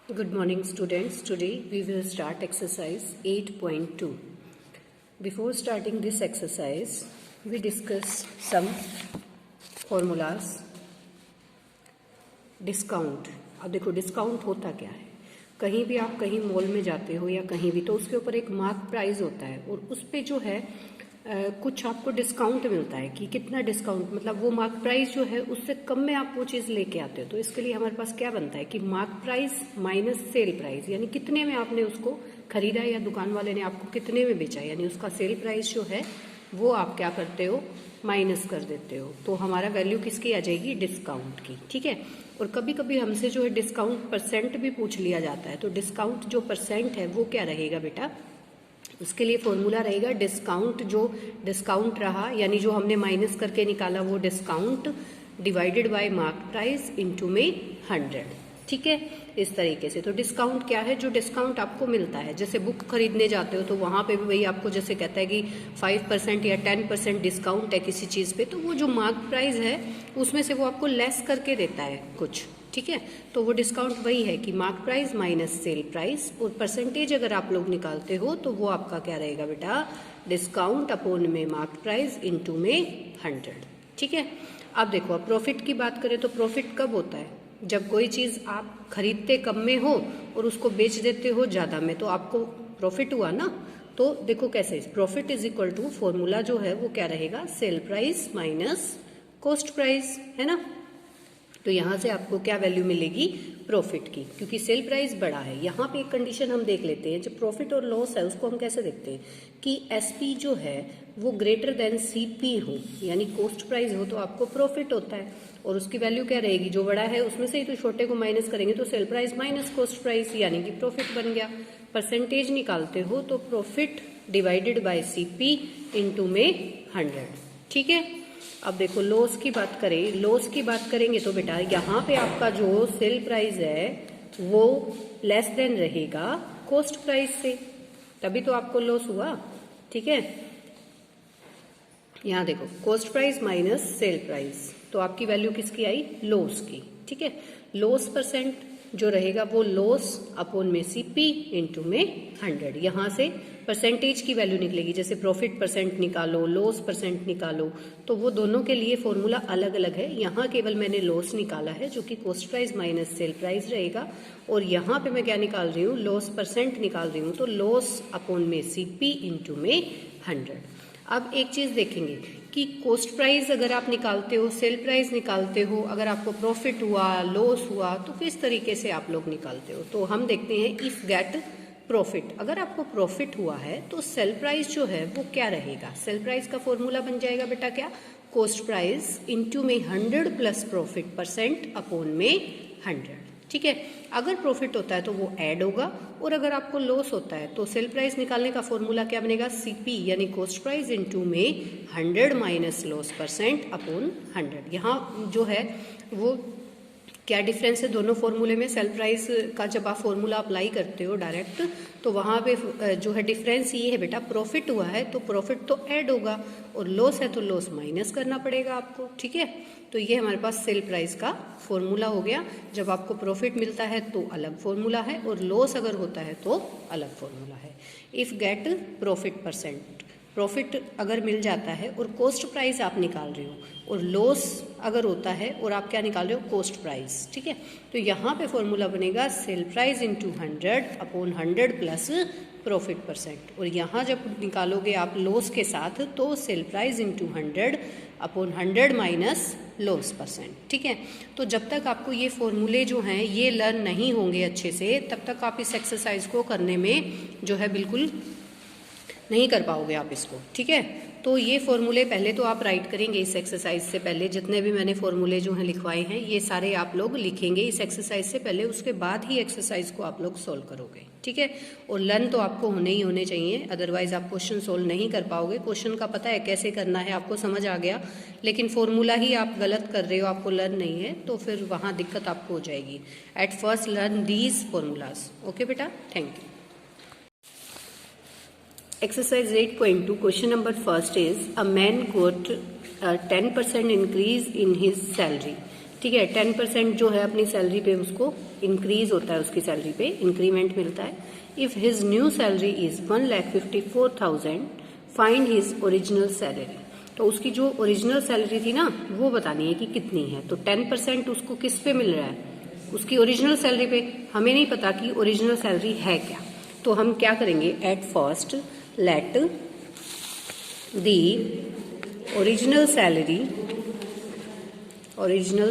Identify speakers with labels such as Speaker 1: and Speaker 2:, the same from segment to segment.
Speaker 1: Good morning, students. Today we will start exercise 8.2. Before starting this exercise, we discuss some formulas. Discount. अब देखो discount होता क्या है. कहीं भी आप कहीं मॉल में जाते हो या कहीं भी, तो उसके ऊपर एक मार्क प्राइस होता है और उस पे जो है कुछ आपको डिस्काउंट मिलता है कि कितना डिस्काउंट, मतलब वो मार्क प्राइस जो है उससे कम में आप वो चीज़ लेके आते हो. तो इसके लिए हमारे पास क्या बनता है कि mark price minus sale price, यानी कितने में आपने उसको खरीदा या दुकान वाले ने आपको कितने में बेचा, यानी उसका सेल प्राइस जो है वो आप क्या करते हो, माइनस कर देते हो. तो हमारा वैल्यू किसकी आ जाएगी, डिस्काउंट की. ठीक है. और कभी कभी हमसे जो है डिस्काउंट परसेंट भी पूछ लिया जाता है. तो डिस्काउंट जो परसेंट है वो क्या रहेगा बेटा, उसके लिए फॉर्मूला रहेगा डिस्काउंट, जो डिस्काउंट रहा यानी जो हमने माइनस करके निकाला वो discount divided by mark price into में 100. ठीक है, इस तरीके से. तो डिस्काउंट क्या है, जो डिस्काउंट आपको मिलता है. जैसे बुक खरीदने जाते हो तो वहां पे भी वही आपको जैसे कहता है कि 5% या 10% डिस्काउंट है किसी चीज पे, तो वो जो मार्क प्राइस है उसमें से वो आपको लेस करके देता है कुछ. ठीक है, तो वो डिस्काउंट वही है कि mark price minus sale price. और परसेंटेज अगर आप लोग निकालते हो तो वो आपका क्या रहेगा बेटा, डिस्काउंट अपॉन में मार्क प्राइस इनटू में 100. ठीक है. अब देखो, अब प्रॉफिट की बात करें तो प्रॉफिट कब होता है, जब कोई चीज आप खरीदते कम में हो और उसको बेच देते हो ज्यादा में, तो आपको प्रॉफिट हुआ ना. तो देखो कैसे, profit is equal to, formula जो है वो क्या रहेगा, sale price minus cost price, है ना. तो यहां से आपको क्या वैल्यू मिलेगी, प्रॉफिट की, क्योंकि सेल प्राइस बड़ा है. यहाँ पे एक कंडीशन हम देख लेते हैं, जब प्रॉफिट और लॉस है उसको हम कैसे देखते हैं कि एसपी जो है वो ग्रेटर देन सीपी हो, यानी कॉस्ट प्राइस हो, तो आपको प्रॉफिट होता है. और उसकी वैल्यू क्या रहेगी, जो बड़ा है उसमें से ही तो छोटे को माइनस करेंगे, तो cell price minus cost price यानी कि प्रॉफिट बन गया. परसेंटेज निकालते हो तो profit divided by CP into में 100. ठीक है. अब देखो लॉस की बात करें, लॉस की बात करेंगे तो बेटा यहाँ पे आपका जो सेल प्राइस है वो लेस देन रहेगा कॉस्ट प्राइस से, तभी तो आपको लॉस हुआ. ठीक है. यहाँ देखो cost price minus sale price, तो आपकी वैल्यू किसकी आई, लॉस की. ठीक है. लॉस परसेंट जो रहेगा वो लॉस अपॉन में सीपी इनटू में 100. यहाँ से परसेंटेज की वैल्यू निकलेगी, जैसे प्रॉफिट परसेंट निकालो, लॉस परसेंट निकालो, तो वो दोनों के लिए फॉर्मूला अलग अलग है. यहाँ केवल मैंने लॉस निकाला है जो कि cost price minus sale price रहेगा, और यहाँ पे मैं क्या निकाल रही हूँ, लॉस परसेंट निकाल रही हूँ, तो लॉस अपॉन में सीपी इनटू में 100. अब एक चीज देखेंगे कि कॉस्ट प्राइस अगर आप निकालते हो, सेल प्राइस निकालते हो, अगर आपको प्रॉफिट हुआ, लॉस हुआ, तो किस तरीके से आप लोग निकालते हो. तो हम देखते हैं इफ गेट प्रॉफिट. अगर आपको प्रॉफिट हुआ है तो सेल प्राइस जो है वो क्या रहेगा, सेल प्राइस का फॉर्मूला बन जाएगा बेटा क्या, कॉस्ट प्राइस इनटू में 100 प्लस प्रॉफिट परसेंट अपॉन में 100. ठीक है. अगर प्रॉफिट होता है तो वो ऐड होगा, और अगर आपको लॉस होता है तो सेल प्राइस निकालने का फॉर्मूला क्या बनेगा, सीपी यानी कॉस्ट प्राइस इनटू में 100 माइनस लॉस परसेंट अपॉन 100. यहाँ जो है वो क्या डिफरेंस है दोनों फॉर्मूले में, सेल प्राइस का जब आप फॉर्मूला अप्लाई करते हो डायरेक्ट, तो वहां पे जो है डिफरेंस ये है बेटा, प्रॉफिट हुआ है तो प्रॉफिट तो ऐड होगा, और लॉस है तो लॉस माइनस करना पड़ेगा आपको. ठीक है. तो ये हमारे पास सेल प्राइस का फॉर्मूला हो गया. जब आपको प्रॉफिट मिलता है तो अलग फॉर्मूला है, और लॉस अगर होता है तो अलग फॉर्मूला है. If gate profit percent, profit अगर मिल जाता है और कॉस्ट प्राइस आप निकाल रहे हो, और लॉस अगर होता है और आप क्या निकाल रहे हो, कॉस्ट प्राइस. ठीक है. तो यहाँ पे फॉर्मूला बनेगा sale price into 100 upon 100 plus profit percent. और यहाँ जब निकालोगे आप लॉस के साथ तो sale price into 100 upon 100 minus loss percent. ठीक है. तो जब तक आपको ये फॉर्मूले जो हैं ये लर्न नहीं होंगे अच्छे से, तब तक आप इस एक्सरसाइज को करने में जो है बिल्कुल नहीं कर पाओगे आप इसको. ठीक है. तो ये फॉर्मूले पहले तो आप राइट करेंगे इस एक्सरसाइज से पहले, जितने भी मैंने फॉर्मूले जो हैं लिखवाए हैं ये सारे आप लोग लिखेंगे इस एक्सरसाइज से पहले, उसके बाद ही एक्सरसाइज को आप लोग सोल्व करोगे. ठीक है. और लर्न तो आपको होने ही होने चाहिए, अदरवाइज आप क्वेश्चन सोल्व नहीं कर पाओगे. क्वेश्चन का पता है कैसे करना है, आपको समझ आ गया, लेकिन फॉर्मूला ही आप गलत कर रहे हो, आपको लर्न नहीं है, तो फिर वहां दिक्कत आपको हो जाएगी. At first learn these formulas. Okay बेटा, thank you. Exercise 8.2 question number first is, a man got a 10% increase in his salary. ठीक है। 10% जो है अपनी सैलरी पे उसको इंक्रीज होता है, उसकी सैलरी पे इंक्रीमेंट मिलता है। If his new salary is 1,54,000 find his original salary. तो उसकी जो ओरिजिनल सैलरी थी ना वो बतानी है कि कितनी है। तो 10% उसको किस पे मिल रहा है, उसकी ओरिजिनल सैलरी पे। हमें नहीं पता कि ओरिजिनल सैलरी है क्या, तो हम क्या करेंगे, at first let the original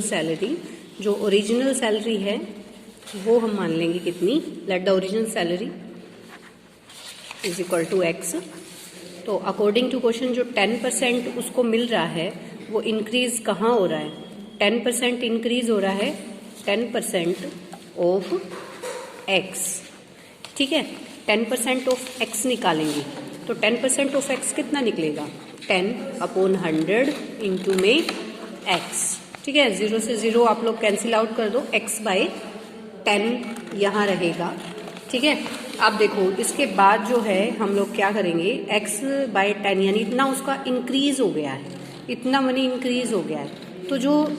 Speaker 1: salary, जो ओरिजिनल सैलरी है वो हम मान लेंगे कितनी, let the original salary is equal to x. तो अकॉर्डिंग टू क्वेश्चन जो 10% उसको मिल रहा है वो इंक्रीज कहाँ हो रहा है, 10% इंक्रीज हो रहा है 10% ऑफ एक्स। ठीक है, 10% ऑफ एक्स निकालेंगे तो 10% ऑफ एक्स कितना निकलेगा, 10/100 इंटू में एक्स। ठीक है, 0 से 0 आप लोग कैंसिल आउट कर दो, x/10 यहाँ रहेगा। ठीक है, अब देखो इसके बाद जो है हम लोग क्या करेंगे, x/10 यानी इतना उसका इंक्रीज हो गया है, इतना मनी इंक्रीज हो गया है। तो जो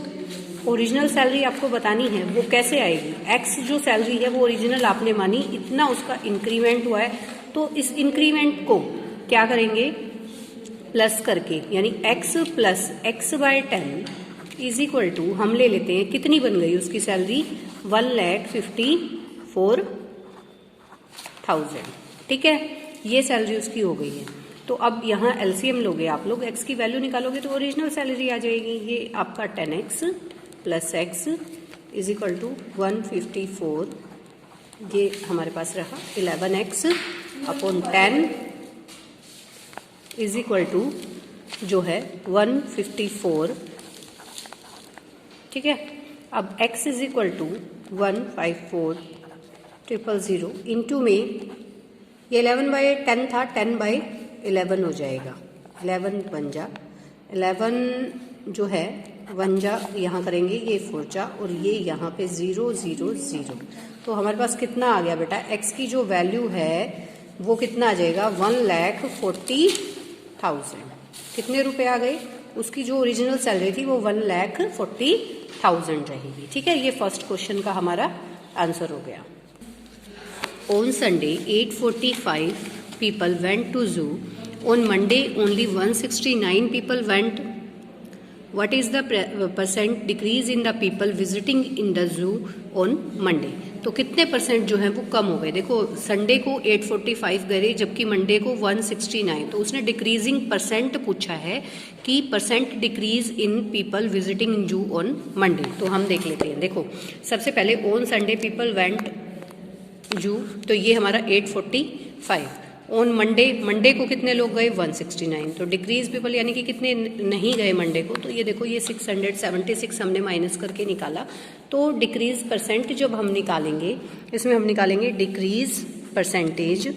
Speaker 1: ओरिजिनल सैलरी आपको बतानी है वो कैसे आएगी, x जो सैलरी है वो ओरिजिनल आपने मानी, इतना उसका इंक्रीमेंट हुआ है, तो इस इंक्रीमेंट को क्या करेंगे, प्लस करके, यानी x plus x/10 is equal to, हम ले लेते हैं कितनी बन गई उसकी सैलरी, 1,54,000। ठीक है, ये सैलरी उसकी हो गई है। तो अब यहाँ एलसीएम लोगे आप लोग, x की वैल्यू निकालोगे तो ओरिजिनल सैलरी आ जाएगी। ये आपका 10x plus x is equal to 154, ये हमारे पास रहा 11x upon 10 is equal to जो है 154। ठीक है, अब x is equal to 154,000 into में ये 11/10 था, 10/11 हो जाएगा, 11 बन जा 11 जो है 1 जा यहाँ करेंगे, ये 4 जा और ये यहाँ पे 0 0 0। तो हमारे पास कितना आ गया बेटा, x की जो वैल्यू है वो कितना आ जाएगा, 1,40,000। कितने रुपए आ गए, उसकी जो ओरिजिनल सैलरी थी वो 1,40,000 रहेगी। ठीक है, ये फर्स्ट क्वेश्चन का हमारा आंसर हो गया। On Sunday 845 people went to zoo, on Monday only 169 people went, what is the percent decrease in the people visiting in the zoo on Monday. तो कितने परसेंट जो है वो कम हो गए, देखो संडे को 845 गए जबकि मंडे को 169, तो उसने डिक्रीजिंग परसेंट पूछा है कि percent decrease in people visiting in zoo on Monday. तो हम देख लेते हैं, देखो सबसे पहले ऑन संडे पीपल वेंट जू, तो ये हमारा 845। ऑन मंडे को कितने लोग गए, 169, तो डिक्रीज पीपल यानी कि कितने नहीं गए मंडे को, तो ये देखो ये 676 हमने माइनस करके निकाला। तो डिक्रीज परसेंट जब हम निकालेंगे, इसमें हम निकालेंगे डिक्रीज परसेंटेज,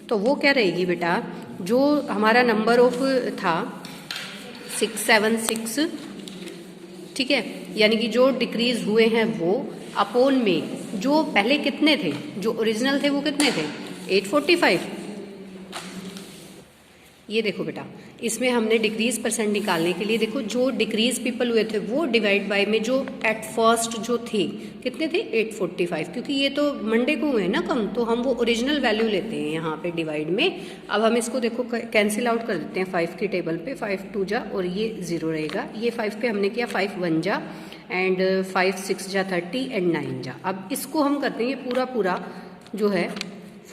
Speaker 1: तो वो क्या रहेगी बेटा, जो हमारा नंबर ऑफ था 676, ठीक है, यानी कि जो डिक्रीज हुए हैं वो अपोन में जो पहले कितने थे, जो ओरिजिनल थे वो कितने थे, 845। ये देखो बेटा, इसमें हमने डिक्रीज परसेंट निकालने के लिए देखो जो डिक्रीज पीपल हुए थे वो डिवाइड बाय में जो एट फर्स्ट जो थे कितने थे, 845, क्योंकि ये तो मंडे को हुए ना कम, तो हम वो ओरिजिनल वैल्यू लेते हैं यहाँ पे डिवाइड में। अब हम इसको देखो कैंसिल आउट कर देते हैं 5 की टेबल पे, 5 2 जा और ये 0 रहेगा, ये 5 पे हमने किया 5 1 जा एंड 5 6 जा 30 एंड 9 जा। अब इसको हम करते हैं, ये पूरा जो है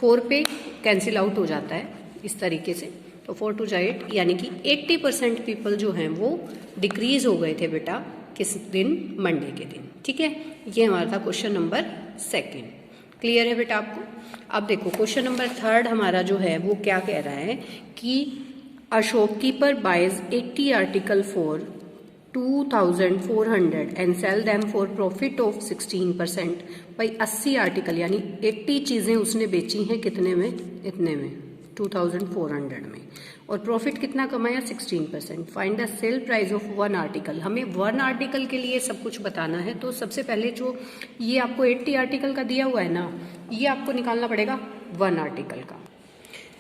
Speaker 1: 4 पे कैंसिल आउट हो जाता है इस तरीके से, तो 4 2 जा 8, यानी कि 80% पीपल जो हैं वो डिक्रीज हो गए थे बेटा किस दिन, मंडे के दिन। ठीक है, ये हमारा था क्वेश्चन नंबर 2। क्लियर है बेटा आपको। अब देखो क्वेश्चन नंबर 3 हमारा जो है वो क्या कह रहा है कि a shopkeeper buys 80 article for 2,400 and sell them for profit of 16%। भाई 80 आर्टिकल यानी 80 चीजें उसने बेची हैं कितने में, इतने में 2,400 में, और प्रॉफिट कितना कमाया, 16%। Find the sale price of 1 article. हमें 1 आर्टिकल के लिए सब कुछ बताना है, तो सबसे पहले जो ये आपको 80 आर्टिकल का दिया हुआ है ना, ये आपको निकालना पड़ेगा 1 आर्टिकल का।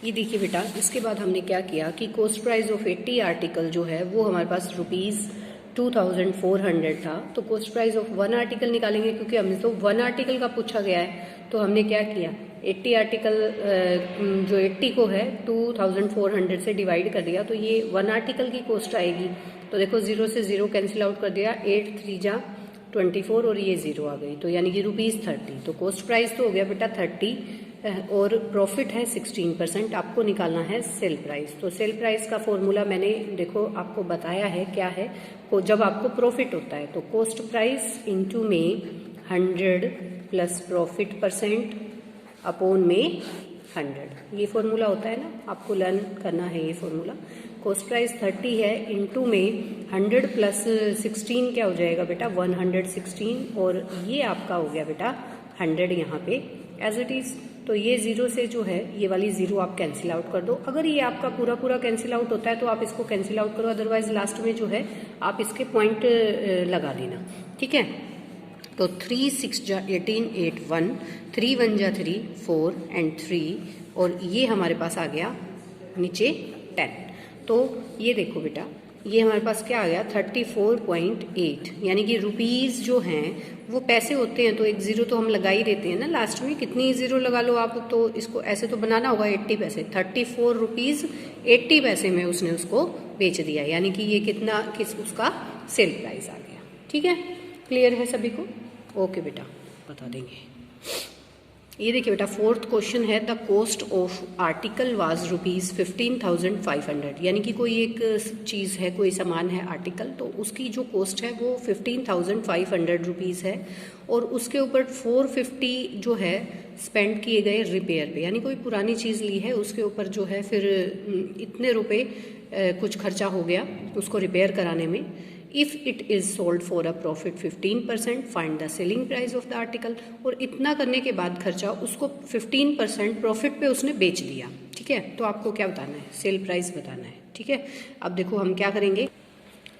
Speaker 1: ये देखिए बेटा, इसके बाद हमने क्या किया कि कॉस्ट प्राइस ऑफ 80 आर्टिकल जो है वो हमारे पास 2400 था, तो cost price of one article निकालेंगे, क्योंकि हमने तो वन आर्टिकल का पूछा गया है। तो हमने क्या किया, 80 आर्टिकल जो 80 को है 2400 से डिवाइड कर दिया, तो ये वन आर्टिकल की कॉस्ट आएगी। तो देखो 0 से 0 कैंसिल आउट कर दिया, 8 3 जा 24 और ये 0 आ गई, तो यानी कि ₹30। तो कॉस्ट प्राइस तो हो गया बेटा 30 और प्रॉफिट है 16%। आपको निकालना है सेल प्राइस। तो सेल प्राइस का फॉर्मूला मैंने देखो आपको बताया है क्या है, जब आपको प्रॉफिट होता है तो कॉस्ट प्राइस इंटू में 100 प्लस प्रॉफिट परसेंट अपॉन में 100, ये फॉर्मूला होता है ना, आपको लर्न करना है ये फॉर्मूला। कॉस्ट प्राइस 30 है, इंटू में 100 प्लस 16 क्या हो जाएगा बेटा 116, और ये आपका हो गया बेटा 100 यहाँ पे एज इट इज। तो ये 0 से जो है ये वाली 0 आप कैंसिल आउट कर दो। अगर ये आपका पूरा पूरा कैंसिल आउट होता है तो आप इसको कैंसिल आउट करो, अदरवाइज लास्ट में जो है आप इसके पॉइंट लगा देना, ठीक है। तो 3 6 जा 18 8 1, 3 1 जा 3 4 एंड 3, और ये हमारे पास आ गया नीचे 10। तो ये देखो बेटा ये हमारे पास क्या आ गया 34.8, यानी कि रुपीस जो हैं वो पैसे होते हैं, तो एक 0 तो हम लगा ही देते हैं ना लास्ट में, कितनी 0 लगा लो आप, तो इसको ऐसे तो बनाना होगा 80 पैसे, 34 रुपीज 80 पैसे में उसने उसको बेच दिया, यानी कि ये कितना उसका सेल प्राइस आ गया। ठीक है, क्लियर है सभी को? ओके बेटा, बता देंगे। ये देखिए बेटा फोर्थ क्वेश्चन है, the cost of article was ₹15,500, यानी कि कोई एक चीज़ है, कोई सामान है आर्टिकल, तो उसकी जो कॉस्ट है वो 15,500 रुपीज़ है, और उसके ऊपर 450 जो है स्पेंड किए गए रिपेयर पे, यानी कोई पुरानी चीज़ ली है उसके ऊपर जो है फिर इतने रुपए कुछ खर्चा हो गया उसको रिपेयर कराने में। If it is sold for a profit 15%, find the selling price of the article, और इतना करने के बाद खर्चा उसको 15% प्रॉफिट पे उसने बेच दिया। ठीक है, तो आपको क्या बताना है, सेल प्राइस बताना है। ठीक है, अब देखो हम क्या करेंगे,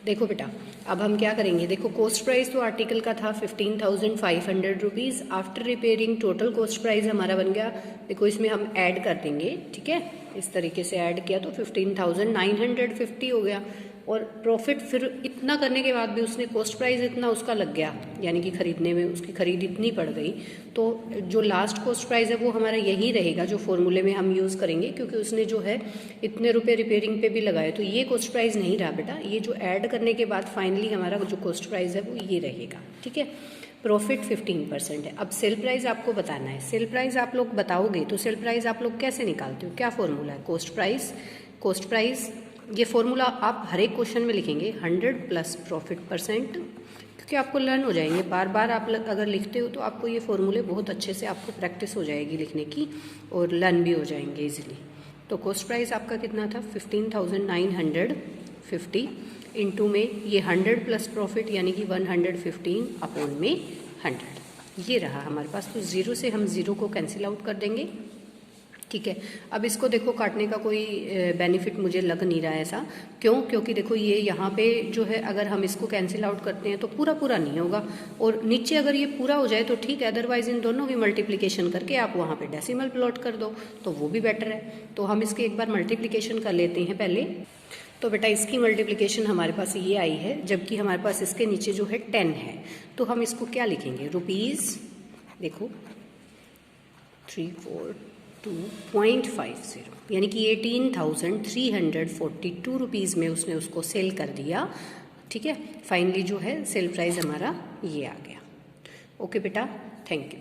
Speaker 1: देखो बेटा अब हम क्या करेंगे, देखो कॉस्ट प्राइस तो आर्टिकल का था 15,500 rupees, after repairing total cost price हमारा बन गया, देखो इसमें हम ऐड कर देंगे। ठीक है, इस तरीके से ऐड किया तो 15,950 हो गया, और प्रॉफिट फिर इतना करने के बाद भी उसने कॉस्ट प्राइस इतना उसका लग गया, यानी कि खरीदने में उसकी खरीद इतनी पड़ गई, तो जो लास्ट कॉस्ट प्राइस है वो हमारा यही रहेगा जो फॉर्मूले में हम यूज़ करेंगे, क्योंकि उसने जो है इतने रुपए रिपेयरिंग पे भी लगाए, तो ये कॉस्ट प्राइस नहीं रहा बेटा, ये जो ऐड करने के बाद फाइनली हमारा जो कॉस्ट प्राइस है वो ये रहेगा। ठीक है, प्रॉफिट 15% है। अब सेल प्राइस आपको बताना है, सेल प्राइस आप लोग बताओगे तो सेल प्राइस आप लोग कैसे निकालते हो, क्या फॉर्मूला है, कॉस्ट प्राइस ये फॉर्मूला आप हर एक क्वेश्चन में लिखेंगे 100 प्लस प्रॉफिट परसेंट, क्योंकि आपको लर्न हो जाएंगे, बार बार आप अगर लिखते हो तो आपको ये फॉर्मूले बहुत अच्छे से आपको प्रैक्टिस हो जाएगी लिखने की, और लर्न भी हो जाएंगे इजीली। तो कॉस्ट प्राइस आपका कितना था 15,950, इंटू में ये 100 प्लस प्रॉफिट यानी कि 115 अपॉन में 100, ये रहा हमारे पास। तो 0 से हम 0 को कैंसिल आउट कर देंगे। ठीक है, अब इसको देखो काटने का कोई बेनिफिट मुझे लग नहीं रहा है ऐसा, क्यों, क्योंकि देखो ये यहाँ पे जो है अगर हम इसको कैंसिल आउट करते हैं तो पूरा पूरा नहीं होगा, और नीचे अगर ये पूरा हो जाए तो ठीक है, अदरवाइज इन दोनों की मल्टीप्लिकेशन करके आप वहाँ पे डेसिमल प्लॉट कर दो तो वो भी बेटर है। तो हम इसके एक बार मल्टीप्लिकेशन कर लेते हैं पहले। तो बेटा इसकी मल्टीप्लिकेशन हमारे पास ये आई है, जबकि हमारे पास इसके नीचे जो है 10 है, तो हम इसको क्या लिखेंगे, रुपीज़ देखो 342.50, यानी कि 18,342 रुपीज़ में उसने उसको सेल कर दिया। ठीक है, फाइनली जो है सेल प्राइस हमारा ये आ गया। ओके बेटा, थैंक यू।